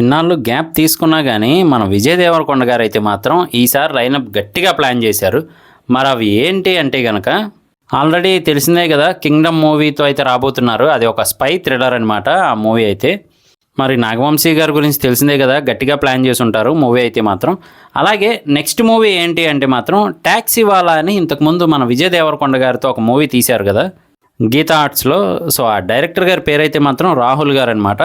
ఇన్నాళ్ళు గ్యాప్ తీసుకున్నా కానీ మన విజయ్ దేవరకొండ గారు అయితే మాత్రం ఈసారి లైనప్ గట్టిగా ప్లాన్ చేశారు. మరి అవి ఏంటి అంటే కనుక ఆల్రెడీ తెలిసిందే కదా, కింగ్డమ్ మూవీతో అయితే రాబోతున్నారు. అది ఒక స్పై థ్రిల్లర్ అనమాట ఆ మూవీ అయితే. మరి నాగవంశీ గారి గురించి తెలిసిందే కదా, గట్టిగా ప్లాన్ చేసి ఉంటారు మూవీ అయితే మాత్రం. అలాగే నెక్స్ట్ మూవీ ఏంటి అంటే మాత్రం ట్యాక్సీ వాలా అని ఇంతకుముందు మన విజయ్ దేవరకొండ గారితో ఒక మూవీ తీశారు కదా గీతా ఆర్ట్స్లో. సో ఆ డైరెక్టర్ గారి పేరైతే మాత్రం రాహుల్ గారు అనమాట.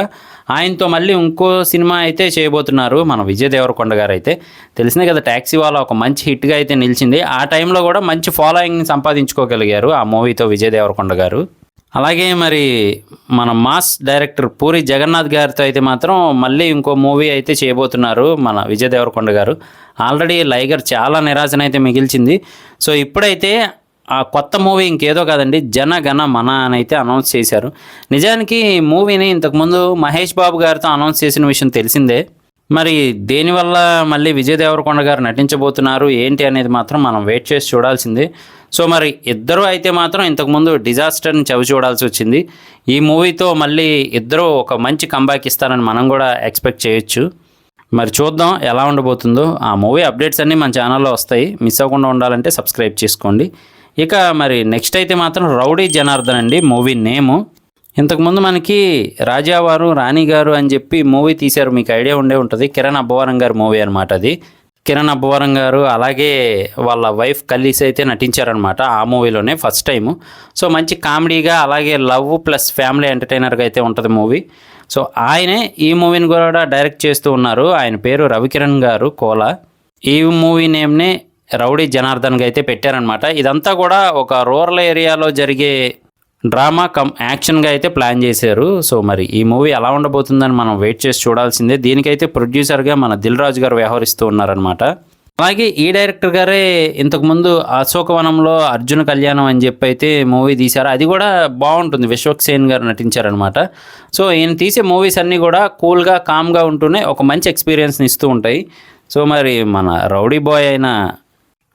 ఆయనతో మళ్ళీ ఇంకో సినిమా అయితే చేయబోతున్నారు మన విజయ్ దేవరకొండ గారు అయితే. తెలిసిందే కదా, ట్యాక్సీ వాలా ఒక మంచి హిట్గా అయితే నిలిచింది. ఆ టైంలో కూడా మంచి ఫాలోయింగ్ని సంపాదించుకోగలిగారు ఆ మూవీతో విజయ్ దేవరకొండ గారు. అలాగే మరి మన మాస్ డైరెక్టర్ పూరి జగన్నాథ్ గారితో అయితే మాత్రం మళ్ళీ ఇంకో మూవీ అయితే చేయబోతున్నారు మన విజయ్ దేవరకొండ గారు. ఆల్రెడీ లైగర్ చాలా నిరాశన అయితే మిగిల్చింది. సో ఇప్పుడైతే ఆ కొత్త మూవీ ఇంకేదో కాదండి, జనగణ మన అని అయితే అనౌన్స్ చేశారు. నిజానికి మూవీని ఇంతకుముందు మహేష్ బాబు గారితో అనౌన్స్ చేసిన విషయం తెలిసిందే. మరి దేనివల్ల మళ్ళీ విజయ్ దేవరకొండ గారు నటించబోతున్నారు ఏంటి అనేది మాత్రం మనం వెయిట్ చేసి చూడాల్సిందే. సో మరి ఇద్దరు అయితే మాత్రం ఇంతకుముందు డిజాస్టర్ని చవి చూడాల్సి వచ్చింది. ఈ మూవీతో మళ్ళీ ఇద్దరు ఒక మంచి కంబ్యాక్ ఇస్తారని మనం కూడా ఎక్స్పెక్ట్ చేయొచ్చు. మరి చూద్దాం ఎలా ఉండబోతుందో. ఆ మూవీ అప్డేట్స్ అన్నీ మన ఛానల్లో వస్తాయి, మిస్ అవ్వకుండా ఉండాలంటే సబ్స్క్రైబ్ చేసుకోండి. ఇక మరి నెక్స్ట్ అయితే మాత్రం రౌడీ జనార్దన్ అండి మూవీ నేము. ఇంతకుముందు మనకి రాజావారు రాణి గారు అని చెప్పి మూవీ తీశారు, మీకు ఐడియా ఉండే ఉంటుంది. కిరణ్ అబ్బవరం గారు మూవీ అనమాట అది. కిరణ్ అబ్బవరం గారు అలాగే వాళ్ళ వైఫ్ కలిసి అయితే నటించారనమాట ఆ మూవీలోనే ఫస్ట్ టైము. సో మంచి కామెడీగా అలాగే లవ్ ప్లస్ ఫ్యామిలీ ఎంటర్టైనర్గా అయితే ఉంటుంది మూవీ. సో ఆయనే ఈ మూవీని కూడా డైరెక్ట్ చేస్తూ ఉన్నారు. ఆయన పేరు రవికిరణ్ గారు కోలా. ఈ మూవీ నేమ్నే రౌడీ జనార్దన్గా అయితే పెట్టారనమాట. ఇదంతా కూడా ఒక రూరల్ ఏరియాలో జరిగే డ్రామా కమ్ యాక్షన్గా అయితే ప్లాన్ చేశారు. సో మరి ఈ మూవీ ఎలా ఉండబోతుందని మనం వెయిట్ చేసి చూడాల్సిందే. దీనికైతే ప్రొడ్యూసర్గా మన దిల్ రాజు గారు వ్యవహరిస్తూ ఉన్నారనమాట. అలాగే ఈ డైరెక్టర్ గారే ఇంతకుముందు అశోకవనంలో అర్జున కళ్యాణం అని చెప్పి అయితే మూవీ తీశారు. అది కూడా బాగుంటుంది, విశ్వక్ సేన్ గారు నటించారనమాట. సో ఈయన తీసే మూవీస్ అన్నీ కూడా కూల్గా కామ్గా ఉంటూనే ఒక మంచి ఎక్స్పీరియన్స్ని ఇస్తూ ఉంటాయి. సో మరి మన రౌడీ బాయ్ అయిన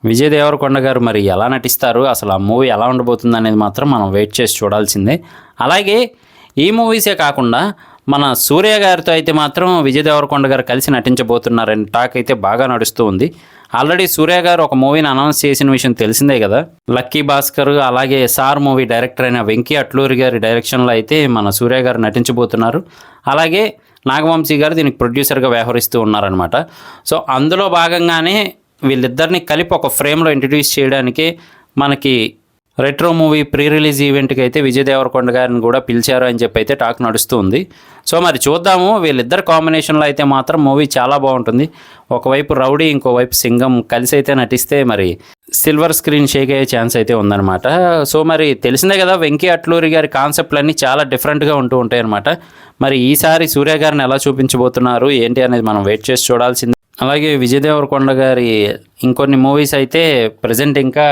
విజయ్ దేవరకొండ గారు మరి ఎలా నటిస్తారు, అసలు ఆ మూవీ ఎలా ఉండబోతుంది అనేది మాత్రం మనం వెయిట్ చేసి చూడాల్సిందే. అలాగే ఈ మూవీసే కాకుండా మన సూర్య గారితో అయితే మాత్రం విజయ్ దేవరకొండ గారు కలిసి నటించబోతున్నారని టాక్ అయితే బాగా నడుస్తూ ఉంది. ఆల్రెడీ సూర్య గారు ఒక మూవీని అనౌన్స్ చేసిన విషయం తెలిసిందే కదా. లక్కీ భాస్కర్ అలాగే సార్ మూవీ డైరెక్టర్ అయిన వెంకీ అట్లూరి గారి డైరెక్షన్లో అయితే మన సూర్య గారు నటించబోతున్నారు. అలాగే నాగవంశీ గారు దీనికి ప్రొడ్యూసర్గా వ్యవహరిస్తూ ఉన్నారనమాట. సో అందులో భాగంగానే వీళ్ళిద్దరిని కలిపి ఒక ఫ్రేమ్లో ఇంట్రడ్యూస్ చేయడానికి మనకి రెట్రో మూవీ ప్రీ రిలీజ్ ఈవెంట్కి అయితే విజయ్ దేవరకొండ గారిని కూడా పిలిచారు అని చెప్పి అయితే టాక్ నడుస్తుంది. సో మరి చూద్దాము, వీళ్ళిద్దరు కాంబినేషన్లో అయితే మాత్రం మూవీ చాలా బాగుంటుంది. ఒకవైపు రౌడీ, ఇంకోవైపు సింగం కలిసి అయితే నటిస్తే మరి సిల్వర్ స్క్రీన్ షేక్ అయ్యే ఛాన్స్ అయితే ఉందన్నమాట. సో మరి తెలిసిందే కదా, వెంకీ అట్లూరి గారి కాన్సెప్ట్లన్నీ చాలా డిఫరెంట్గా ఉంటూ ఉంటాయి అన్నమాట. మరి ఈసారి సూర్య గారిని ఎలా చూపించబోతున్నారు ఏంటి అనేది మనం వెయిట్ చేసి చూడాల్సింది. అలాగే విజయ్ దేవరకొండ గారి ఇంకొన్ని మూవీస్ అయితే ప్రజెంట్ ఇంకా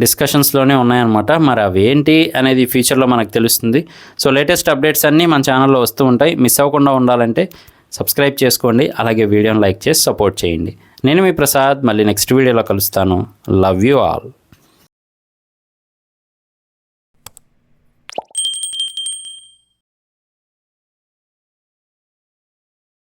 డిస్కషన్స్లోనే ఉన్నాయన్నమాట. మరి అవి ఏంటి అనేది ఫ్యూచర్లో మనకు తెలుస్తుంది. సో లేటెస్ట్ అప్డేట్స్ అన్నీ మన ఛానల్లో వస్తూ ఉంటాయి. మిస్ అవ్వకుండా ఉండాలంటే సబ్స్క్రైబ్ చేసుకోండి. అలాగే వీడియోని లైక్ చేసి సపోర్ట్ చేయండి. నేను మీ ప్రసాద్, మళ్ళీ నెక్స్ట్ వీడియోలో కలుస్తాను. Love you all.